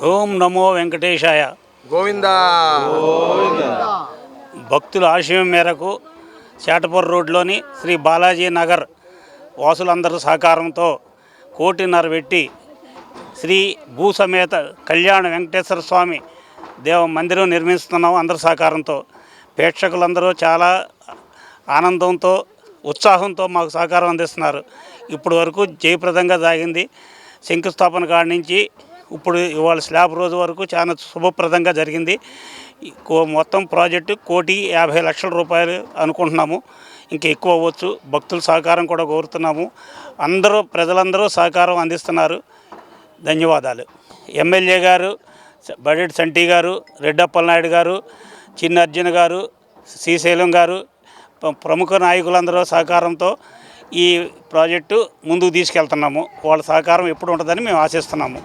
ఓం నమో వెంకటేశాయ. గోవిందా. భక్తుల ఆశయం మేరకు చేటపూర్ రోడ్లోని శ్రీ బాలాజీ నగర్ వాసులందరూ సహకారంతో 1.5 కోటి పెట్టి శ్రీ భూసమేత కళ్యాణ వెంకటేశ్వర స్వామి దేవ మందిరం నిర్మిస్తున్నాం. అందరి సహకారంతో ప్రేక్షకులందరూ చాలా ఆనందంతో ఉత్సాహంతో మాకు సహకారం అందిస్తున్నారు. ఇప్పుడు వరకు జయప్రదంగా సాగింది. శంకుస్థాపన కాడి నుంచి ఇప్పుడు ఇవాళ స్లాబ్ రోజు వరకు చాలా శుభప్రదంగా జరిగింది. మొత్తం ప్రాజెక్టు 1,50,00,000 రూపాయలు అనుకుంటున్నాము. ఇంకా ఎక్కువ అవ్వచ్చు. భక్తుల సహకారం కూడా కోరుతున్నాము. ప్రజలందరూ సహకారం అందిస్తున్నారు. ధన్యవాదాలు. ఎమ్మెల్యే గారు బడెట్ సంటి గారు, రెడ్డప్పలనాయుడు గారు, చిన్న అర్జున్ గారు, శ్రీశైలం గారు, ప్రముఖ నాయకులందరూ సహకారంతో ఈ ప్రాజెక్టు ముందుకు తీసుకెళ్తున్నాము. వాళ్ళ సహకారం ఎప్పుడు ఉంటుందని మేము ఆశిస్తున్నాము.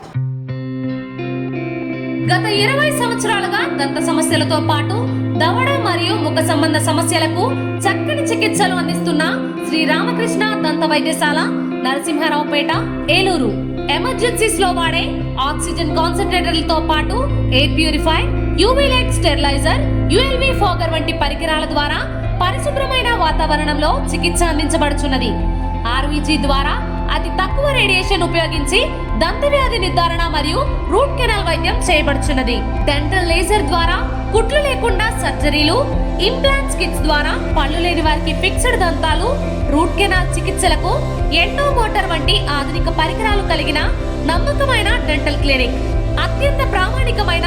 గత 20 సంవత్సరాలుగా దంత సమస్యలతో పాటు దవడ మరియు ముఖ సంబంధ సమస్యలకు చక్కని చికిత్సలు అందిస్తున్న శ్రీ రామకృష్ణ దంత వైద్యశాల, నరసింహారావుపేట, ఏలూరు. ఎమర్జెన్సీస్ లో వాడే ఆక్సిజన్ కాన్సంట్రేటర్లతో పాటు air purify, UV light steriliser, ULV fogger వంటి పరికరాల ద్వారా పరిశుభ్రమైన వాతావరణంలో చికిత్స అందించబడుచున్నది. ఆర్వీజీ ద్వారా అతి తక్కువ రేడియేషన్ ఉపయోగించి దంత వ్యాధి నిర్ధారణ మరియు రూట్ కెనాల్ వైద్యం చేయబడుచున్నది. డెంటల్ లేజర్ ద్వారా కుట్లు లేకుండా సర్జరీలు, ఇంప్లాంట్స్ కిట్స్ ద్వారా పళ్ళు లేని వారికి ఫిక్స్డ్ దంతాలు, రూట్ కెనాల్ చికిత్సలకు ఎండో మోటార్ వంటి ఆధునిక పరికరాలు కలిగిన నమ్మకమైన డెంటల్ క్లినిక్. అత్యంత ప్రామాణికమైన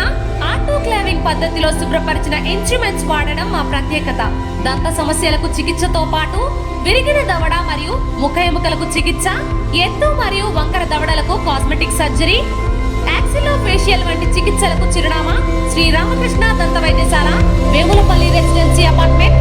ఆటోక్లావింగ్ పద్ధతిలో శుభ్రపరిచిన ఇన్స్ట్రుమెంట్స్ వాడడం మా ప్రత్యేకత. దంత సమస్యలకు చికిత్సతో పాటు విరిగిన దవడ మరియు ముఖ ఎముకలకు చికిత్స, ఎత్తు మరియు వంకర దవడలకు కాస్మెటిక్ సర్జరీ, యాక్సిలోఫేషియల్ వంటి చికిత్సలకు చిరునామా శ్రీ రామకృష్ణ దంత వైద్యశాల, వేములపల్లి రెసిడెన్సీ అపార్ట్మెంట్,